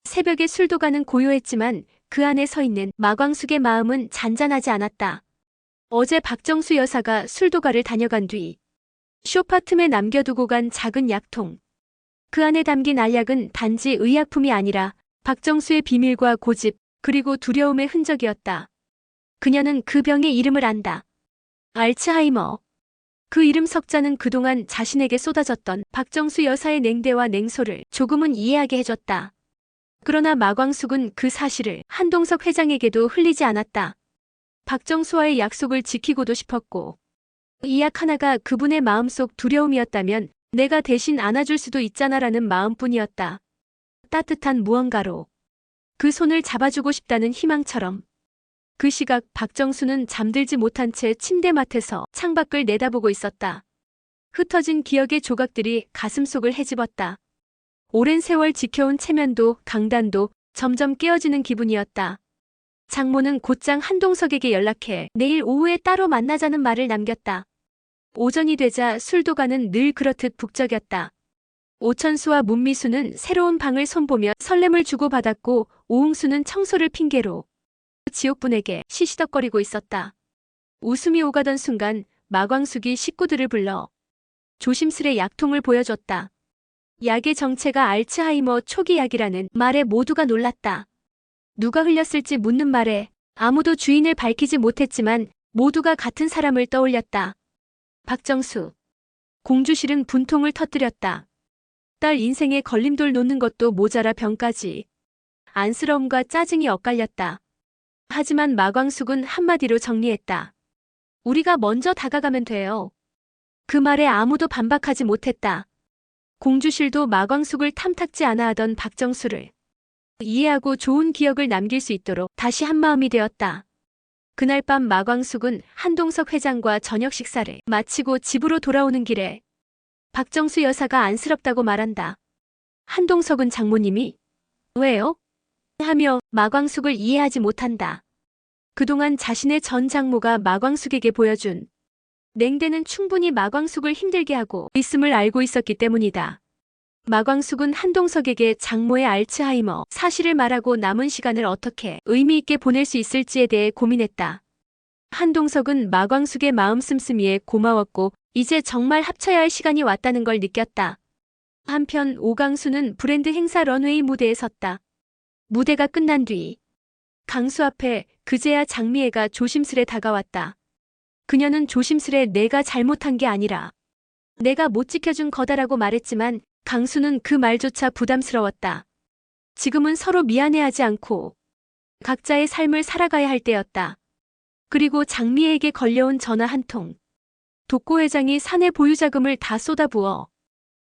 새벽에 술도가는 고요했지만 그 안에 서 있는 마광숙의 마음은 잔잔하지 않았다. 어제 박정수 여사가 술도가를 다녀간 뒤 소파 틈에 남겨두고 간 작은 약통. 그 안에 담긴 알약은 단지 의약품이 아니라 박정수의 비밀과 고집, 그리고 두려움의 흔적이었다. 그녀는 그 병의 이름을 안다. 알츠하이머. 그 이름 석자는 그동안 자신에게 쏟아졌던 박정수 여사의 냉대와 냉소를 조금은 이해하게 해줬다. 그러나 마광숙은 그 사실을 한동석 회장에게도 흘리지 않았다. 박정수와의 약속을 지키고도 싶었고, 이 약 하나가 그분의 마음속 두려움이었다면 내가 대신 안아줄 수도 있잖아라는 마음뿐이었다. 따뜻한 무언가로 그 손을 잡아주고 싶다는 희망처럼. 그 시각 박정수는 잠들지 못한 채 침대맡에서 창밖을 내다보고 있었다. 흩어진 기억의 조각들이 가슴속을 헤집었다. 오랜 세월 지켜온 체면도 강단도 점점 깨어지는 기분이었다. 장모는 곧장 한동석에게 연락해 내일 오후에 따로 만나자는 말을 남겼다. 오전이 되자 술도가는 늘 그렇듯 북적였다. 오천수와 문미수는 새로운 방을 손보며 설렘을 주고받았고 오응수는 청소를 핑계로 지옥분에게 시시덕거리고 있었다. 웃음이 오가던 순간 마광숙이 식구들을 불러 조심스레 약통을 보여줬다. 약의 정체가 알츠하이머 초기 약이라는 말에 모두가 놀랐다. 누가 흘렸을지 묻는 말에 아무도 주인을 밝히지 못했지만 모두가 같은 사람을 떠올렸다. 박정수. 공주실은 분통을 터뜨렸다. 딸 인생에 걸림돌 놓는 것도 모자라 병까지. 안쓰러움과 짜증이 엇갈렸다. 하지만 마광숙은 한마디로 정리했다. 우리가 먼저 다가가면 돼요. 그 말에 아무도 반박하지 못했다. 공주실도 마광숙을 탐탁지 않아 하던 박정수를 이해하고 좋은 기억을 남길 수 있도록 다시 한마음이 되었다. 그날 밤 마광숙은 한동석 회장과 저녁 식사를 마치고 집으로 돌아오는 길에 박정수 여사가 안쓰럽다고 말한다. 한동석은 장모님이 왜요? 하며 마광숙을 이해하지 못한다. 그동안 자신의 전 장모가 마광숙에게 보여준 냉대는 충분히 마광숙을 힘들게 하고 있음을 알고 있었기 때문이다. 마광숙은 한동석에게 장모의 알츠하이머 사실을 말하고 남은 시간을 어떻게 의미 있게 보낼 수 있을지에 대해 고민했다. 한동석은 마광숙의 마음 씀씀이에 고마웠고 이제 정말 합쳐야 할 시간이 왔다는 걸 느꼈다. 한편 오강수는 브랜드 행사 런웨이 무대에 섰다. 무대가 끝난 뒤 강수 앞에 그제야 장미애가 조심스레 다가왔다. 그녀는 조심스레 내가 잘못한 게 아니라 내가 못 지켜준 거다라고 말했지만 강수는 그 말조차 부담스러웠다. 지금은 서로 미안해하지 않고 각자의 삶을 살아가야 할 때였다. 그리고 장미애에게 걸려온 전화 한 통. 독고 회장이 사내 보유자금을 다 쏟아부어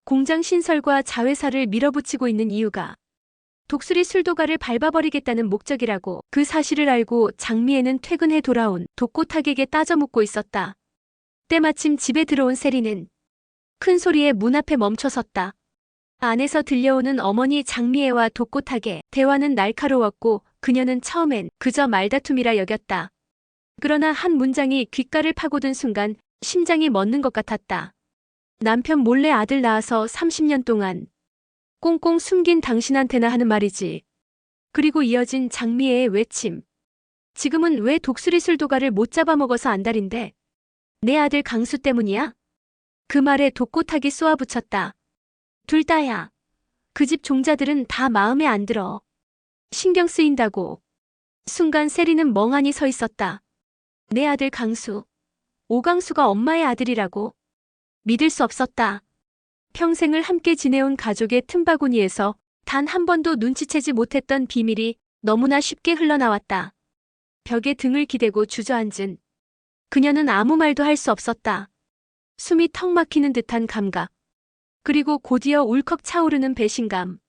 공장 신설과 자회사를 밀어붙이고 있는 이유가 독수리 술도가를 밟아버리겠다는 목적이라고 그 사실을 알고 장미애는 퇴근해 돌아온 독고탁에게 따져묻고 있었다. 때마침 집에 들어온 세리는 큰 소리에 문 앞에 멈춰섰다. 안에서 들려오는 어머니 장미애와 독고탁의 대화는 날카로웠고 그녀는 처음엔 그저 말다툼이라 여겼다. 그러나 한 문장이 귓가를 파고든 순간 심장이 멎는 것 같았다. 남편 몰래 아들 낳아서 30년 동안 꽁꽁 숨긴 당신한테나 하는 말이지. 그리고 이어진 장미애의 외침. 지금은 왜 독수리 술도가를 못 잡아먹어서 안달인데? 내 아들 강수 때문이야? 그 말에 독고탁이 쏘아붙였다. 둘 다야. 그 집 종자들은 다 마음에 안 들어. 신경 쓰인다고. 순간 세리는 멍하니 서 있었다. 내 아들 강수. 오강수가 엄마의 아들이라고. 믿을 수 없었다. 평생을 함께 지내온 가족의 틈바구니에서 단 한 번도 눈치채지 못했던 비밀이 너무나 쉽게 흘러나왔다. 벽에 등을 기대고 주저앉은 그녀는 아무 말도 할 수 없었다. 숨이 턱 막히는 듯한 감각. 그리고 곧이어 울컥 차오르는 배신감.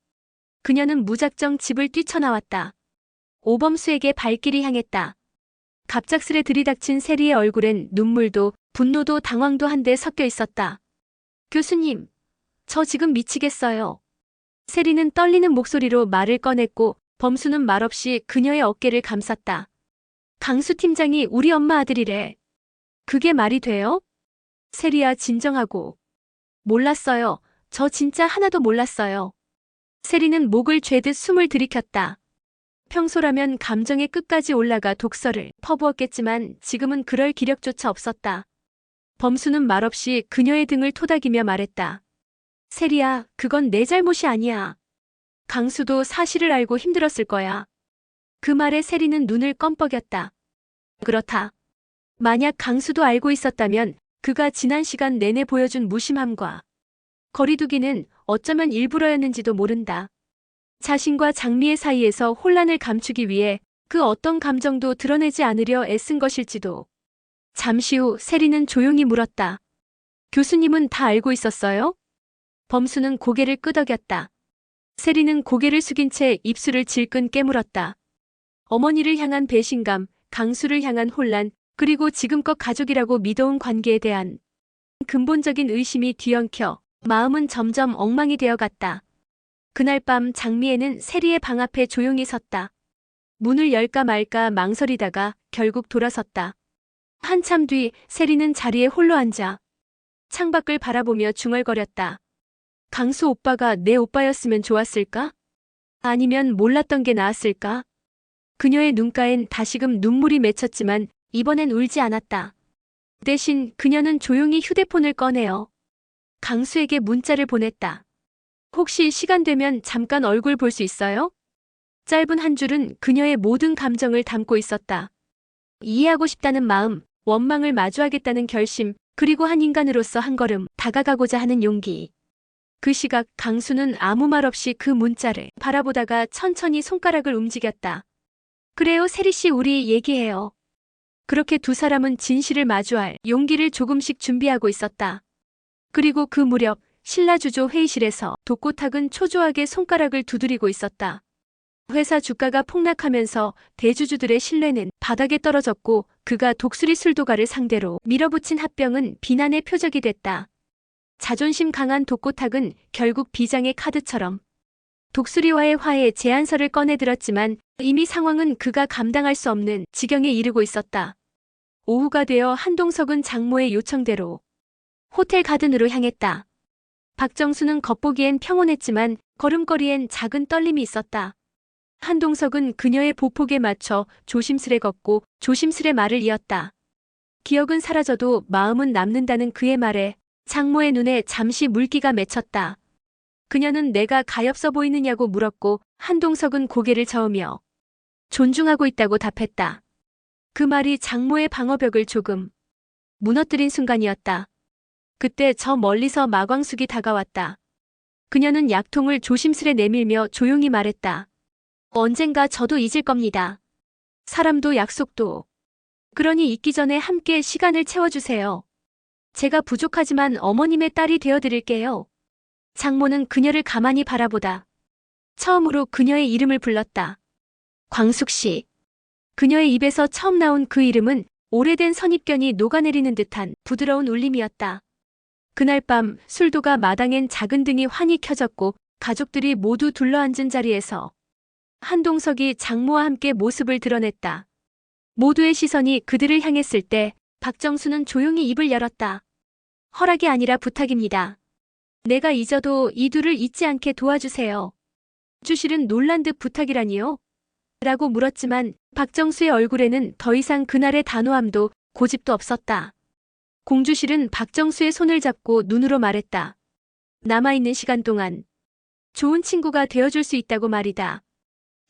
그녀는 무작정 집을 뛰쳐나왔다. 오범수에게 발길이 향했다. 갑작스레 들이닥친 세리의 얼굴엔 눈물도 분노도 당황도 한데 섞여 있었다. 교수님, 저 지금 미치겠어요. 세리는 떨리는 목소리로 말을 꺼냈고 범수는 말없이 그녀의 어깨를 감쌌다. 강수 팀장이 우리 엄마 아들이래. 그게 말이 돼요? 세리야 진정하고. 몰랐어요. 저 진짜 하나도 몰랐어요. 세리는 목을 죄듯 숨을 들이켰다. 평소라면 감정의 끝까지 올라가 독설을 퍼부었겠지만 지금은 그럴 기력조차 없었다. 범수는 말없이 그녀의 등을 토닥이며 말했다. 세리야, 그건 내 잘못이 아니야. 강수도 사실을 알고 힘들었을 거야. 그 말에 세리는 눈을 껌뻑였다. 그렇다. 만약 강수도 알고 있었다면 그가 지난 시간 내내 보여준 무심함과 거리두기는 어쩌면 일부러였는지도 모른다. 자신과 장미의 사이에서 혼란을 감추기 위해 그 어떤 감정도 드러내지 않으려 애쓴 것일지도. 잠시 후 세리는 조용히 물었다. 교수님은 다 알고 있었어요? 범수는 고개를 끄덕였다. 세리는 고개를 숙인 채 입술을 질끈 깨물었다. 어머니를 향한 배신감, 강수를 향한 혼란, 그리고 지금껏 가족이라고 믿어온 관계에 대한 근본적인 의심이 뒤엉켜 마음은 점점 엉망이 되어갔다. 그날 밤 장미애는 세리의 방 앞에 조용히 섰다. 문을 열까 말까 망설이다가 결국 돌아섰다. 한참 뒤 세리는 자리에 홀로 앉아 창밖을 바라보며 중얼거렸다. 강수 오빠가 내 오빠였으면 좋았을까? 아니면 몰랐던 게 나았을까? 그녀의 눈가엔 다시금 눈물이 맺혔지만 이번엔 울지 않았다. 대신 그녀는 조용히 휴대폰을 꺼내어 강수에게 문자를 보냈다. 혹시 시간 되면 잠깐 얼굴 볼 수 있어요? 짧은 한 줄은 그녀의 모든 감정을 담고 있었다. 이해하고 싶다는 마음, 원망을 마주하겠다는 결심, 그리고 한 인간으로서 한 걸음 다가가고자 하는 용기. 그 시각 강수는 아무 말 없이 그 문자를 바라보다가 천천히 손가락을 움직였다. 그래요, 세리씨, 우리 얘기해요. 그렇게 두 사람은 진실을 마주할 용기를 조금씩 준비하고 있었다. 그리고 그 무렵 신라주조 회의실에서 독고탁은 초조하게 손가락을 두드리고 있었다. 회사 주가가 폭락하면서 대주주들의 신뢰는 바닥에 떨어졌고 그가 독수리 술도가를 상대로 밀어붙인 합병은 비난의 표적이 됐다. 자존심 강한 독고탁은 결국 비장의 카드처럼 독수리와의 화해 제안서를 꺼내들었지만 이미 상황은 그가 감당할 수 없는 지경에 이르고 있었다. 오후가 되어 한동석은 장모의 요청대로 호텔 가든으로 향했다. 박정수는 겉보기엔 평온했지만 걸음걸이엔 작은 떨림이 있었다. 한동석은 그녀의 보폭에 맞춰 조심스레 걷고 조심스레 말을 이었다. 기억은 사라져도 마음은 남는다는 그의 말에 장모의 눈에 잠시 물기가 맺혔다. 그녀는 내가 가엾어 보이느냐고 물었고 한동석은 고개를 저으며 존중하고 있다고 답했다. 그 말이 장모의 방어벽을 조금 무너뜨린 순간이었다. 그때 저 멀리서 마광숙이 다가왔다. 그녀는 약통을 조심스레 내밀며 조용히 말했다. 언젠가 저도 잊을 겁니다. 사람도 약속도. 그러니 잊기 전에 함께 시간을 채워주세요. 제가 부족하지만 어머님의 딸이 되어드릴게요. 장모는 그녀를 가만히 바라보다 처음으로 그녀의 이름을 불렀다. 광숙 씨. 그녀의 입에서 처음 나온 그 이름은 오래된 선입견이 녹아내리는 듯한 부드러운 울림이었다. 그날 밤 술도가 마당엔 작은 등이 환히 켜졌고 가족들이 모두 둘러앉은 자리에서 한동석이 장모와 함께 모습을 드러냈다. 모두의 시선이 그들을 향했을 때 박정수는 조용히 입을 열었다. 허락이 아니라 부탁입니다. 내가 잊어도 이 둘을 잊지 않게 도와주세요. 주실은 놀란 듯 부탁이라니요? 라고 물었지만 박정수의 얼굴에는 더 이상 그날의 단호함도 고집도 없었다. 공주실은 박정수의 손을 잡고 눈으로 말했다. 남아있는 시간 동안 좋은 친구가 되어줄 수 있다고 말이다.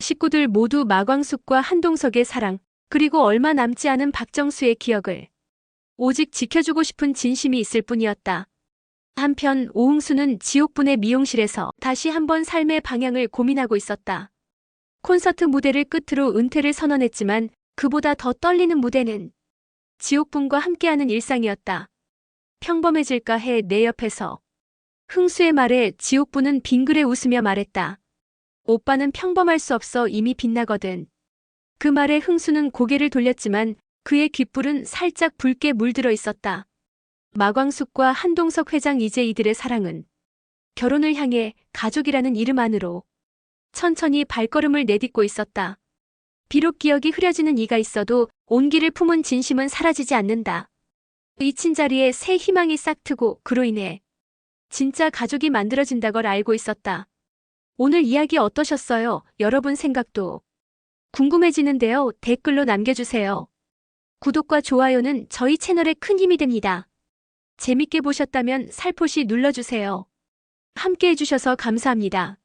식구들 모두 마광숙과 한동석의 사랑, 그리고 얼마 남지 않은 박정수의 기억을 오직 지켜주고 싶은 진심이 있을 뿐이었다. 한편 오흥수는 지옥분의 미용실에서 다시 한번 삶의 방향을 고민하고 있었다. 콘서트 무대를 끝으로 은퇴를 선언했지만 그보다 더 떨리는 무대는 지옥분과 함께하는 일상이었다. 평범해질까 해 내 옆에서. 흥수의 말에 지옥분은 빙그레 웃으며 말했다. 오빠는 평범할 수 없어 이미 빛나거든. 그 말에 흥수는 고개를 돌렸지만 그의 귓불은 살짝 붉게 물들어 있었다. 마광숙과 한동석 회장 이제 이들의 사랑은 결혼을 향해 가족이라는 이름 안으로 천천히 발걸음을 내딛고 있었다. 비록 기억이 흐려지는 이가 있어도 온기를 품은 진심은 사라지지 않는다. 잊힌 자리에 새 희망이 싹트고 그로 인해 진짜 가족이 만들어진다걸 알고 있었다. 오늘 이야기 어떠셨어요? 여러분 생각도 궁금해지는데요. 댓글로 남겨주세요. 구독과 좋아요는 저희 채널에 큰 힘이 됩니다. 재밌게 보셨다면 살포시 눌러주세요. 함께 해주셔서 감사합니다.